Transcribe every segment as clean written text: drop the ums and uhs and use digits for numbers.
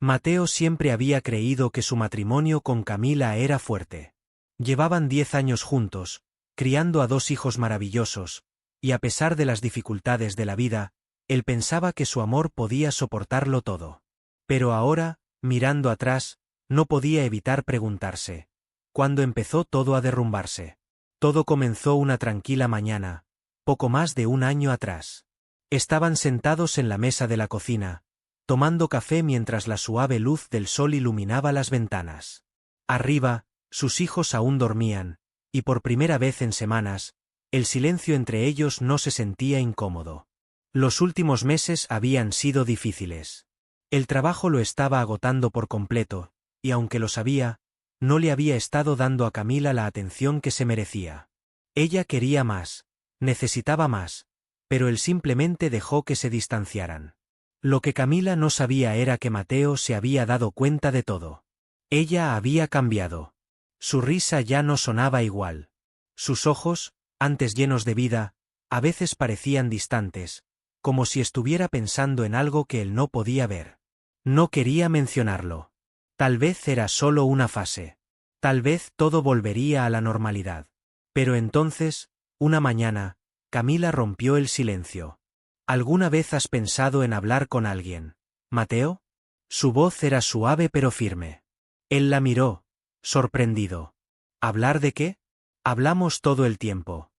Mateo siempre había creído que su matrimonio con Camila era fuerte. Llevaban 10 años juntos, criando a 2 hijos maravillosos, y a pesar de las dificultades de la vida, él pensaba que su amor podía soportarlo todo. Pero ahora, mirando atrás, no podía evitar preguntarse: ¿cuándo empezó todo a derrumbarse? Todo comenzó una tranquila mañana, poco más de un año atrás. Estaban sentados en la mesa de la cocina, tomando café mientras la suave luz del sol iluminaba las ventanas. Arriba, sus hijos aún dormían, y por primera vez en semanas, el silencio entre ellos no se sentía incómodo. Los últimos meses habían sido difíciles. El trabajo lo estaba agotando por completo, y aunque lo sabía, no le había estado dando a Camila la atención que se merecía. Ella quería más, necesitaba más, pero él simplemente dejó que se distanciaran. Lo que Camila no sabía era que Mateo se había dado cuenta de todo. Ella había cambiado. Su risa ya no sonaba igual. Sus ojos, antes llenos de vida, a veces parecían distantes, como si estuviera pensando en algo que él no podía ver. No quería mencionarlo. Tal vez era solo una fase. Tal vez todo volvería a la normalidad. Pero entonces, una mañana, Camila rompió el silencio. ¿Alguna vez has pensado en hablar con alguien, Mateo? Su voz era suave pero firme. Él la miró, sorprendido. ¿Hablar de qué? Hablamos todo el tiempo.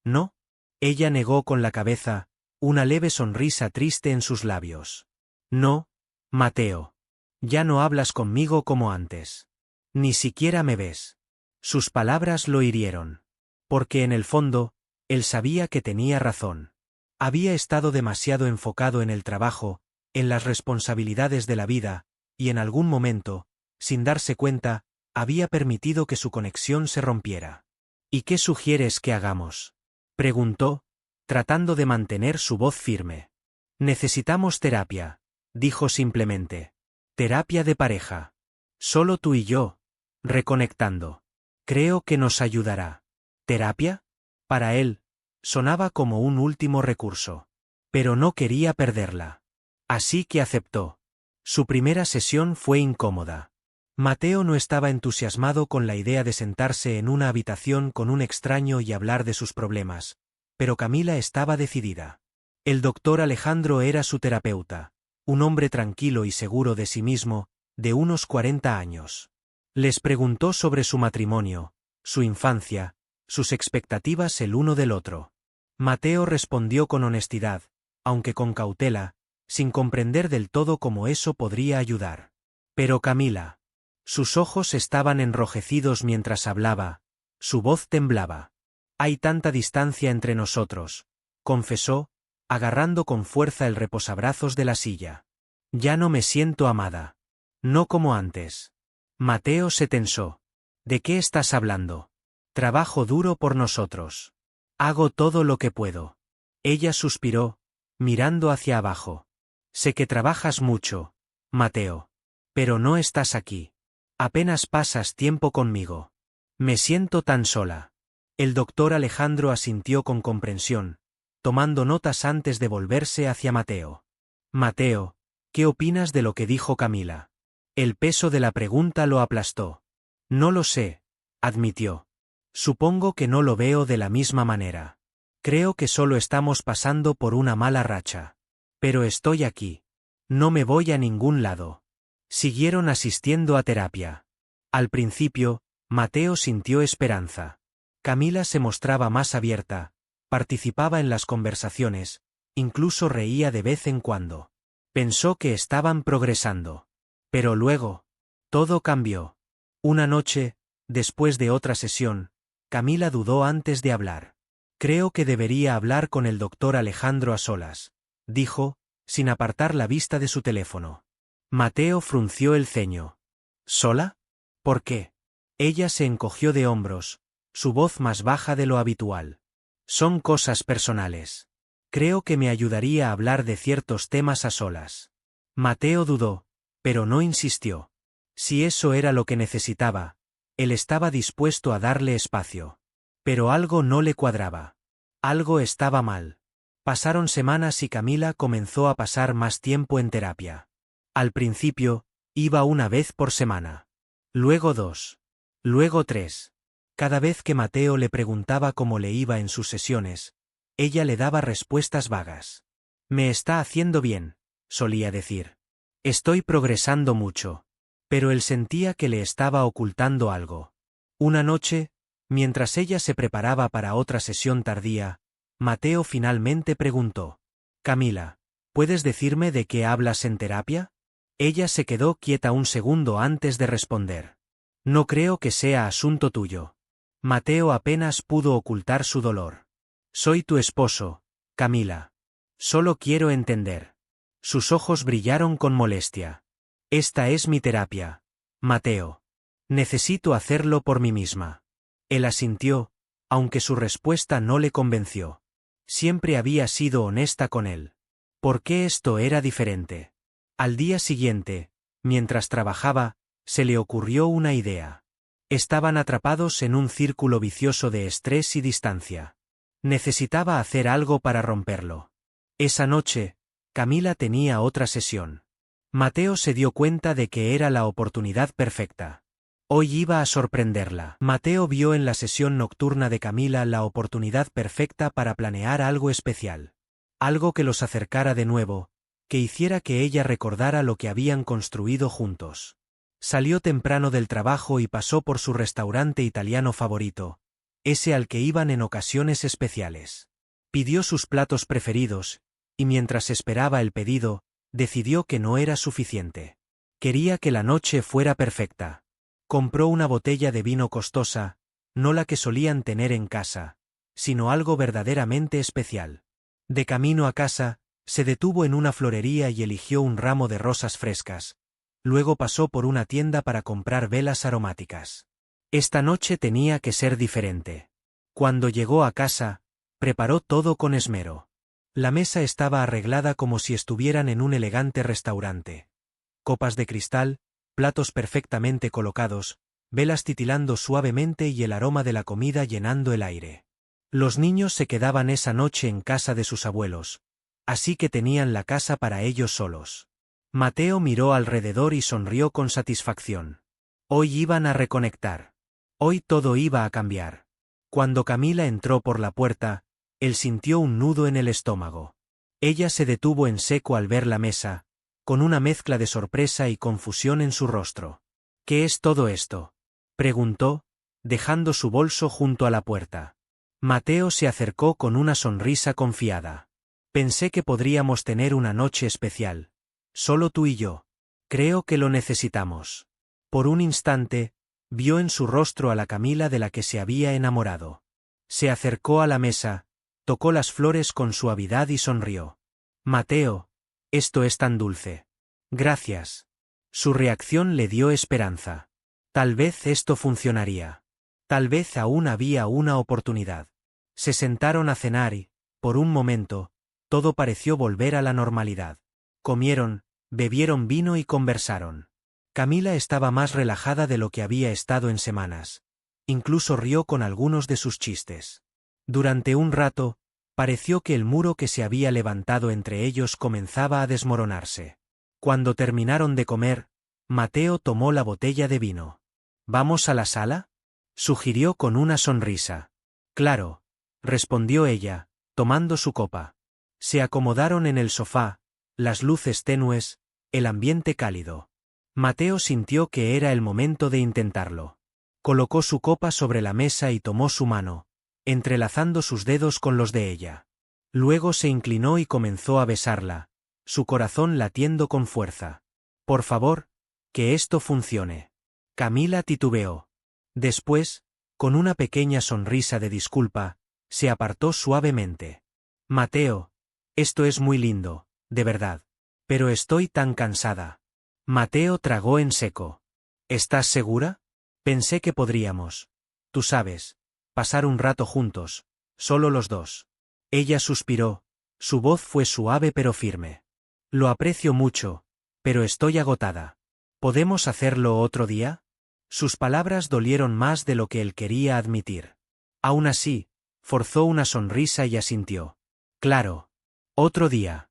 ¿No? Ella negó con la cabeza, una leve sonrisa triste en sus labios. No, Mateo. Ya no hablas conmigo como antes. Ni siquiera me ves. Sus palabras lo hirieron. Porque en el fondo, él sabía que tenía razón. Había estado demasiado enfocado en el trabajo, en las responsabilidades de la vida, y en algún momento, sin darse cuenta, había permitido que su conexión se rompiera. ¿Y qué sugieres que hagamos?, preguntó, tratando de mantener su voz firme. Necesitamos terapia, dijo simplemente. Terapia de pareja. Solo tú y yo, reconectando. Creo que nos ayudará. ¿Terapia? Para él, sonaba como un último recurso. Pero no quería perderla. Así que aceptó. Su primera sesión fue incómoda. Mateo no estaba entusiasmado con la idea de sentarse en una habitación con un extraño y hablar de sus problemas, pero Camila estaba decidida. El doctor Alejandro era su terapeuta, un hombre tranquilo y seguro de sí mismo, de unos 40 años. Les preguntó sobre su matrimonio, su infancia, sus expectativas el uno del otro. Mateo respondió con honestidad, aunque con cautela, sin comprender del todo cómo eso podría ayudar. Pero Camila. Sus ojos estaban enrojecidos mientras hablaba, su voz temblaba. Hay tanta distancia entre nosotros, confesó, agarrando con fuerza el reposabrazos de la silla. Ya no me siento amada. No como antes. Mateo se tensó. ¿De qué estás hablando? Trabajo duro por nosotros. Hago todo lo que puedo. Ella suspiró, mirando hacia abajo. Sé que trabajas mucho, Mateo. Pero no estás aquí. Apenas pasas tiempo conmigo. Me siento tan sola. El doctor Alejandro asintió con comprensión, tomando notas antes de volverse hacia Mateo. Mateo, ¿qué opinas de lo que dijo Camila? El peso de la pregunta lo aplastó. No lo sé, admitió. Supongo que no lo veo de la misma manera. Creo que solo estamos pasando por una mala racha. Pero estoy aquí. No me voy a ningún lado. Siguieron asistiendo a terapia. Al principio, Mateo sintió esperanza. Camila se mostraba más abierta, participaba en las conversaciones, incluso reía de vez en cuando. Pensó que estaban progresando. Pero luego, todo cambió. Una noche, después de otra sesión, Camila dudó antes de hablar. Creo que debería hablar con el doctor Alejandro a solas, dijo, sin apartar la vista de su teléfono. Mateo frunció el ceño. ¿Sola? ¿Por qué? Ella se encogió de hombros, su voz más baja de lo habitual. Son cosas personales. Creo que me ayudaría a hablar de ciertos temas a solas. Mateo dudó, pero no insistió. Si eso era lo que necesitaba, él estaba dispuesto a darle espacio. Pero algo no le cuadraba. Algo estaba mal. Pasaron semanas y Camila comenzó a pasar más tiempo en terapia. Al principio, Iba una vez por semana. Luego 2. Luego 3. Cada vez que Mateo le preguntaba cómo le iba en sus sesiones, ella le daba respuestas vagas. Me está haciendo bien, solía decir. Estoy progresando mucho. Pero él sentía que le estaba ocultando algo. Una noche, mientras ella se preparaba para otra sesión tardía, Mateo finalmente preguntó: Camila, ¿puedes decirme de qué hablas en terapia? Ella se quedó quieta un segundo antes de responder. No creo que sea asunto tuyo. Mateo apenas pudo ocultar su dolor. Soy tu esposo, Camila. Solo quiero entender. Sus ojos brillaron con molestia. Esta es mi terapia, Mateo. Necesito hacerlo por mí misma. Él asintió, aunque su respuesta no le convenció. Siempre había sido honesta con él. ¿Por qué esto era diferente? Al día siguiente, mientras trabajaba, se le ocurrió una idea. Estaban atrapados en un círculo vicioso de estrés y distancia. Necesitaba hacer algo para romperlo. Esa noche, Camila tenía otra sesión. Mateo se dio cuenta de que era la oportunidad perfecta. Hoy iba a sorprenderla. Mateo vio en la sesión nocturna de Camila la oportunidad perfecta para planear algo especial. Algo que los acercara de nuevo, que hiciera que ella recordara lo que habían construido juntos. Salió temprano del trabajo y pasó por su restaurante italiano favorito, ese al que iban en ocasiones especiales. Pidió sus platos preferidos, y mientras esperaba el pedido, decidió que no era suficiente. Quería que la noche fuera perfecta. Compró una botella de vino costosa, no la que solían tener en casa, sino algo verdaderamente especial. De camino a casa, se detuvo en una florería y eligió un ramo de rosas frescas. Luego pasó por una tienda para comprar velas aromáticas. Esta noche tenía que ser diferente. Cuando llegó a casa, preparó todo con esmero. La mesa estaba arreglada como si estuvieran en un elegante restaurante. Copas de cristal, platos perfectamente colocados, velas titilando suavemente y el aroma de la comida llenando el aire. Los niños se quedaban esa noche en casa de sus abuelos, así que tenían la casa para ellos solos. Mateo miró alrededor y sonrió con satisfacción. Hoy iban a reconectar. Hoy todo iba a cambiar. Cuando Camila entró por la puerta, él sintió un nudo en el estómago. Ella se detuvo en seco al ver la mesa, con una mezcla de sorpresa y confusión en su rostro. ¿Qué es todo esto?, preguntó, dejando su bolso junto a la puerta. Mateo se acercó con una sonrisa confiada. Pensé que podríamos tener una noche especial. Solo tú y yo. Creo que lo necesitamos. Por un instante, vio en su rostro a la Camila de la que se había enamorado. Se acercó a la mesa, tocó las flores con suavidad y sonrió. Mateo, esto es tan dulce. Gracias. Su reacción le dio esperanza. Tal vez esto funcionaría. Tal vez aún había una oportunidad. Se sentaron a cenar y, por un momento, todo pareció volver a la normalidad. Comieron, bebieron vino y conversaron. Camila estaba más relajada de lo que había estado en semanas. Incluso rió con algunos de sus chistes. Durante un rato, pareció que el muro que se había levantado entre ellos comenzaba a desmoronarse. Cuando terminaron de comer, Mateo tomó la botella de vino. ¿Vamos a la sala?, sugirió con una sonrisa. Claro, respondió ella, tomando su copa. Se acomodaron en el sofá, las luces tenues, el ambiente cálido. Mateo sintió que era el momento de intentarlo. Colocó su copa sobre la mesa y tomó su mano, entrelazando sus dedos con los de ella. Luego se inclinó y comenzó a besarla, su corazón latiendo con fuerza. Por favor, que esto funcione. Camila titubeó. Después, con una pequeña sonrisa de disculpa, se apartó suavemente. Mateo, esto es muy lindo, de verdad. Pero estoy tan cansada. Mateo tragó en seco. ¿Estás segura? Pensé que podríamos, tú sabes, pasar un rato juntos, solo los dos. Ella suspiró, su voz fue suave pero firme. Lo aprecio mucho, pero estoy agotada. ¿Podemos hacerlo otro día? Sus palabras dolieron más de lo que él quería admitir. Aún así, forzó una sonrisa y asintió. Claro. Otro día.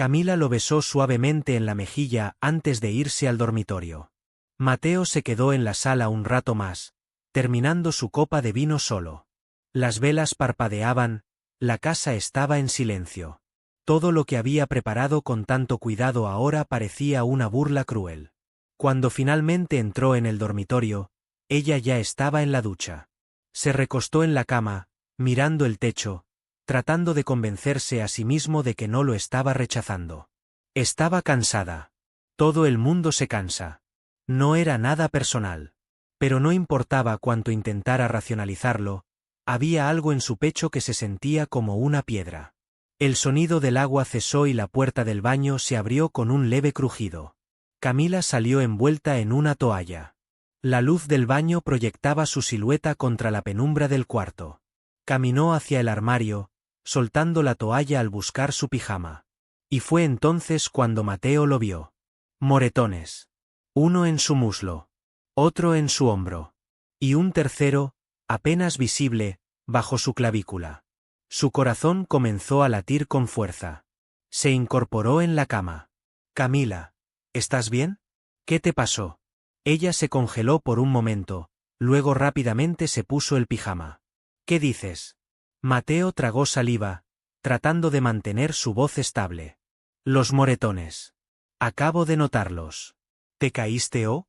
Camila lo besó suavemente en la mejilla antes de irse al dormitorio. Mateo se quedó en la sala un rato más, terminando su copa de vino solo. Las velas parpadeaban, la casa estaba en silencio. Todo lo que había preparado con tanto cuidado ahora parecía una burla cruel. Cuando finalmente entró en el dormitorio, ella ya estaba en la ducha. Se recostó en la cama, mirando el techo, tratando de convencerse a sí mismo de que no lo estaba rechazando. Estaba cansada. Todo el mundo se cansa. No era nada personal. Pero no importaba cuánto intentara racionalizarlo, había algo en su pecho que se sentía como una piedra. El sonido del agua cesó y la puerta del baño se abrió con un leve crujido. Camila salió envuelta en una toalla. La luz del baño proyectaba su silueta contra la penumbra del cuarto. Caminó hacia el armario, soltando la toalla al buscar su pijama. Y fue entonces cuando Mateo lo vio. Moretones. Uno en su muslo. Otro en su hombro. Y un tercero, apenas visible, bajo su clavícula. Su corazón comenzó a latir con fuerza. Se incorporó en la cama. Camila, ¿estás bien? ¿Qué te pasó? Ella se congeló por un momento, luego rápidamente se puso el pijama. ¿Qué dices? Mateo tragó saliva, tratando de mantener su voz estable. Los moretones. Acabo de notarlos. ¿Te caíste o?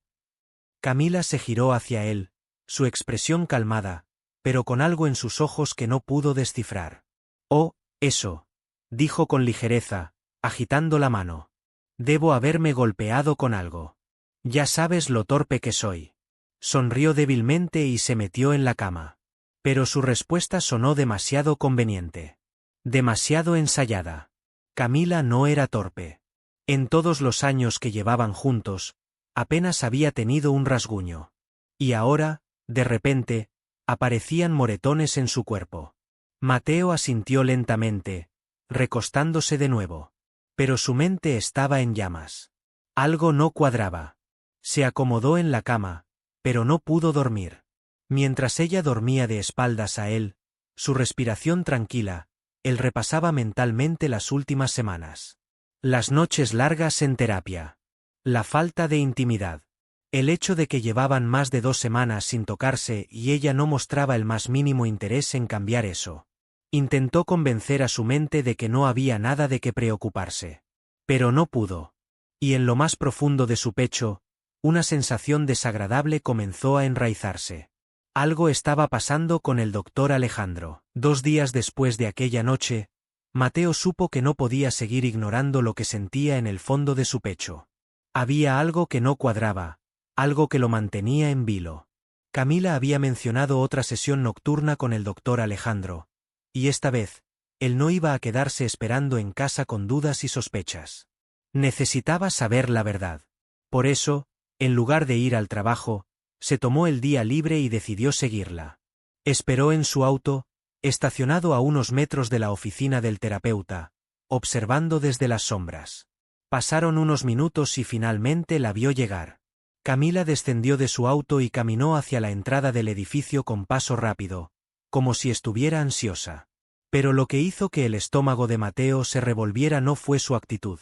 Camila se giró hacia él, su expresión calmada, pero con algo en sus ojos que no pudo descifrar. Oh, eso, dijo con ligereza, agitando la mano. Debo haberme golpeado con algo. Ya sabes lo torpe que soy. Sonrió débilmente y se metió en la cama. Pero su respuesta sonó demasiado conveniente. Demasiado ensayada. Camila no era torpe. En todos los años que llevaban juntos, apenas había tenido un rasguño. Y ahora, de repente, aparecían moretones en su cuerpo. Mateo asintió lentamente, recostándose de nuevo. Pero su mente estaba en llamas. Algo no cuadraba. Se acomodó en la cama, pero no pudo dormir. Mientras ella dormía de espaldas a él, su respiración tranquila, él repasaba mentalmente las últimas semanas. Las noches largas en terapia. La falta de intimidad. El hecho de que llevaban más de 2 semanas sin tocarse y ella no mostraba el más mínimo interés en cambiar eso. Intentó convencer a su mente de que no había nada de qué preocuparse. Pero no pudo. Y en lo más profundo de su pecho, una sensación desagradable comenzó a enraizarse. Algo estaba pasando con el doctor Alejandro. 2 días después de aquella noche, Mateo supo que no podía seguir ignorando lo que sentía en el fondo de su pecho. Había algo que no cuadraba, algo que lo mantenía en vilo. Camila había mencionado otra sesión nocturna con el doctor Alejandro, y esta vez, él no iba a quedarse esperando en casa con dudas y sospechas. Necesitaba saber la verdad. Por eso, en lugar de ir al trabajo, se tomó el día libre y decidió seguirla. Esperó en su auto, estacionado a unos metros de la oficina del terapeuta, observando desde las sombras. Pasaron unos minutos y finalmente la vio llegar. Camila descendió de su auto y caminó hacia la entrada del edificio con paso rápido, como si estuviera ansiosa. Pero lo que hizo que el estómago de Mateo se revolviera no fue su actitud,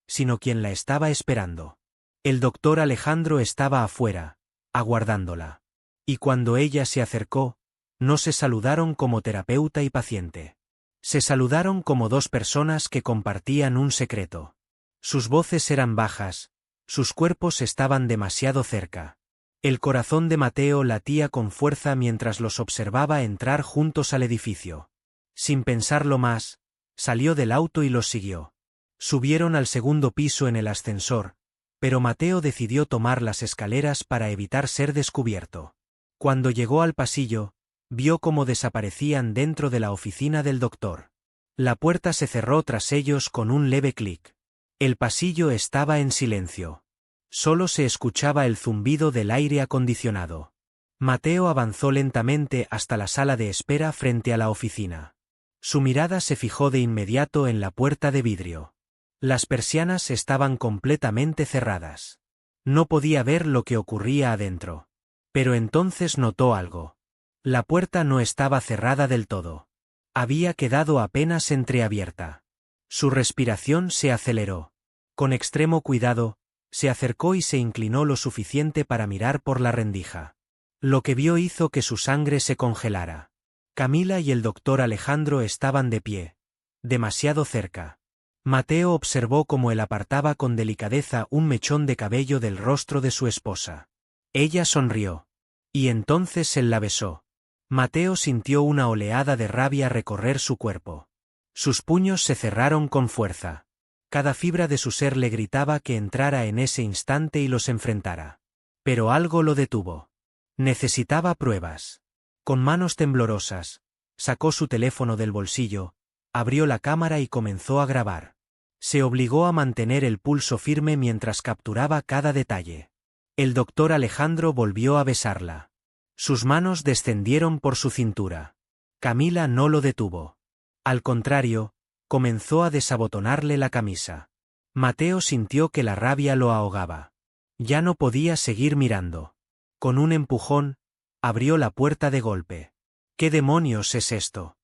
sino quien la estaba esperando. El doctor Alejandro estaba afuera, aguardándola. Y cuando ella se acercó, no se saludaron como terapeuta y paciente. Se saludaron como 2 personas que compartían un secreto. Sus voces eran bajas, sus cuerpos estaban demasiado cerca. El corazón de Mateo latía con fuerza mientras los observaba entrar juntos al edificio. Sin pensarlo más, salió del auto y los siguió. Subieron al segundo piso en el ascensor, pero Mateo decidió tomar las escaleras para evitar ser descubierto. Cuando llegó al pasillo, vio cómo desaparecían dentro de la oficina del doctor. La puerta se cerró tras ellos con un leve clic. El pasillo estaba en silencio. Solo se escuchaba el zumbido del aire acondicionado. Mateo avanzó lentamente hasta la sala de espera frente a la oficina. Su mirada se fijó de inmediato en la puerta de vidrio. Las persianas estaban completamente cerradas. No podía ver lo que ocurría adentro. Pero entonces notó algo. La puerta no estaba cerrada del todo. Había quedado apenas entreabierta. Su respiración se aceleró. Con extremo cuidado, se acercó y se inclinó lo suficiente para mirar por la rendija. Lo que vio hizo que su sangre se congelara. Camila y el doctor Alejandro estaban de pie, demasiado cerca. Mateo observó cómo él apartaba con delicadeza un mechón de cabello del rostro de su esposa. Ella sonrió. Y entonces él la besó. Mateo sintió una oleada de rabia recorrer su cuerpo. Sus puños se cerraron con fuerza. Cada fibra de su ser le gritaba que entrara en ese instante y los enfrentara. Pero algo lo detuvo. Necesitaba pruebas. Con manos temblorosas, sacó su teléfono del bolsillo, abrió la cámara y comenzó a grabar. Se obligó a mantener el pulso firme mientras capturaba cada detalle. El doctor Alejandro volvió a besarla. Sus manos descendieron por su cintura. Camila no lo detuvo. Al contrario, comenzó a desabotonarle la camisa. Mateo sintió que la rabia lo ahogaba. Ya no podía seguir mirando. Con un empujón, abrió la puerta de golpe. ¿Qué demonios es esto?,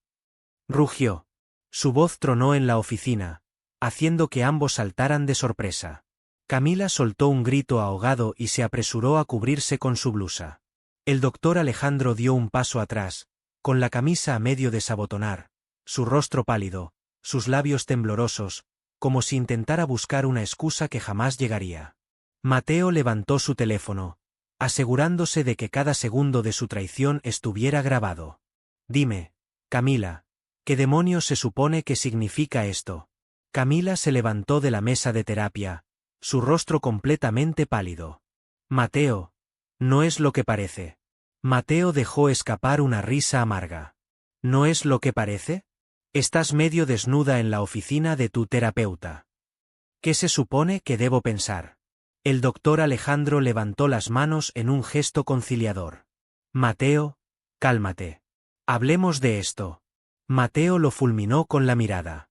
rugió. Su voz tronó en la oficina, haciendo que ambos saltaran de sorpresa. Camila soltó un grito ahogado y se apresuró a cubrirse con su blusa. El doctor Alejandro dio un paso atrás, con la camisa a medio desabotonar, su rostro pálido, sus labios temblorosos, como si intentara buscar una excusa que jamás llegaría. Mateo levantó su teléfono, asegurándose de que cada segundo de su traición estuviera grabado. Dime, Camila, ¿qué demonios se supone que significa esto? Camila se levantó de la mesa de terapia, su rostro completamente pálido. Mateo, no es lo que parece. Mateo dejó escapar una risa amarga. ¿No es lo que parece? Estás medio desnuda en la oficina de tu terapeuta. ¿Qué se supone que debo pensar? El doctor Alejandro levantó las manos en un gesto conciliador. Mateo, cálmate. Hablemos de esto. Mateo lo fulminó con la mirada.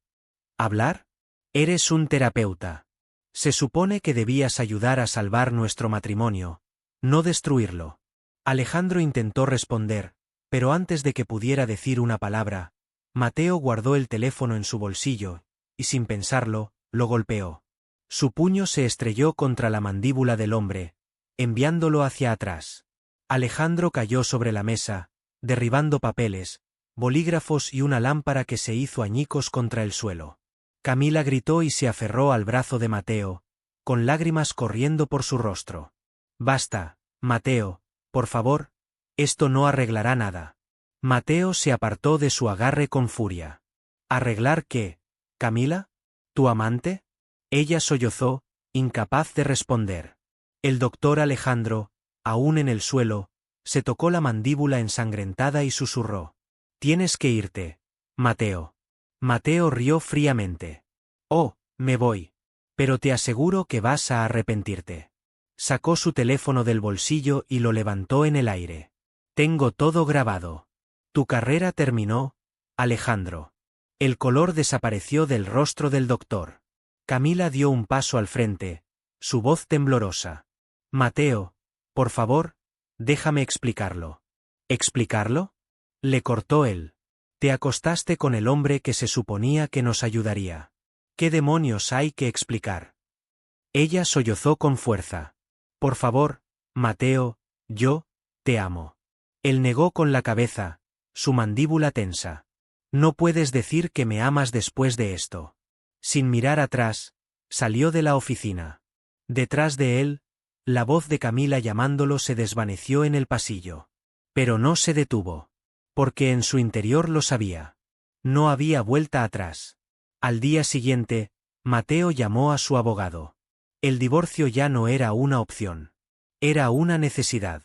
¿Hablar? Eres un terapeuta. Se supone que debías ayudar a salvar nuestro matrimonio, no destruirlo. Alejandro intentó responder, pero antes de que pudiera decir una palabra, Mateo guardó el teléfono en su bolsillo, y sin pensarlo, lo golpeó. Su puño se estrelló contra la mandíbula del hombre, enviándolo hacia atrás. Alejandro cayó sobre la mesa, derribando papeles, bolígrafos y una lámpara que se hizo añicos contra el suelo. Camila gritó y se aferró al brazo de Mateo, con lágrimas corriendo por su rostro. Basta, Mateo, por favor, esto no arreglará nada. Mateo se apartó de su agarre con furia. ¿Arreglar qué, Camila? ¿Tu amante? Ella sollozó, incapaz de responder. El doctor Alejandro, aún en el suelo, se tocó la mandíbula ensangrentada y susurró. Tienes que irte, Mateo. Mateo rió fríamente. Oh, me voy. Pero te aseguro que vas a arrepentirte. Sacó su teléfono del bolsillo y lo levantó en el aire. Tengo todo grabado. Tu carrera terminó, Alejandro. El color desapareció del rostro del doctor. Camila dio un paso al frente, su voz temblorosa. Mateo, por favor, déjame explicarlo. ¿Explicarlo? Le cortó él. Te acostaste con el hombre que se suponía que nos ayudaría. ¿Qué demonios hay que explicar? Ella sollozó con fuerza. Por favor, Mateo, yo te amo. Él negó con la cabeza, su mandíbula tensa. No puedes decir que me amas después de esto. Sin mirar atrás, salió de la oficina. Detrás de él, la voz de Camila llamándolo se desvaneció en el pasillo. Pero no se detuvo. Porque en su interior lo sabía. No había vuelta atrás. Al día siguiente, Mateo llamó a su abogado. El divorcio ya no era una opción. Era una necesidad.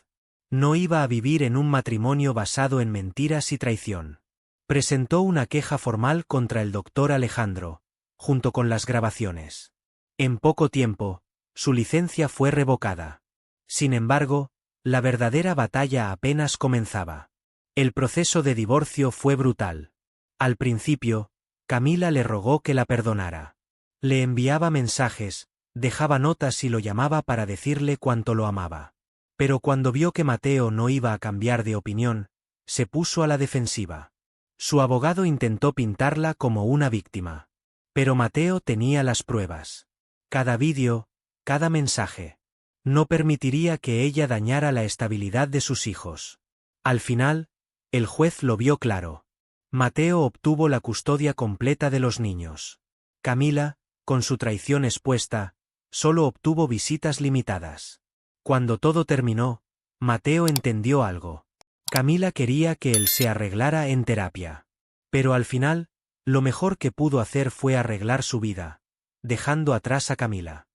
No iba a vivir en un matrimonio basado en mentiras y traición. Presentó una queja formal contra el doctor Alejandro, junto con las grabaciones. En poco tiempo, su licencia fue revocada. Sin embargo, la verdadera batalla apenas comenzaba. El proceso de divorcio fue brutal. Al principio, Camila le rogó que la perdonara. Le enviaba mensajes, dejaba notas y lo llamaba para decirle cuánto lo amaba. Pero cuando vio que Mateo no iba a cambiar de opinión, se puso a la defensiva. Su abogado intentó pintarla como una víctima. Pero Mateo tenía las pruebas. Cada vídeo, cada mensaje. No permitiría que ella dañara la estabilidad de sus hijos. Al final, el juez lo vio claro. Mateo obtuvo la custodia completa de los niños. Camila, con su traición expuesta, solo obtuvo visitas limitadas. Cuando todo terminó, Mateo entendió algo. Camila quería que él se arreglara en terapia. Pero al final, lo mejor que pudo hacer fue arreglar su vida, dejando atrás a Camila.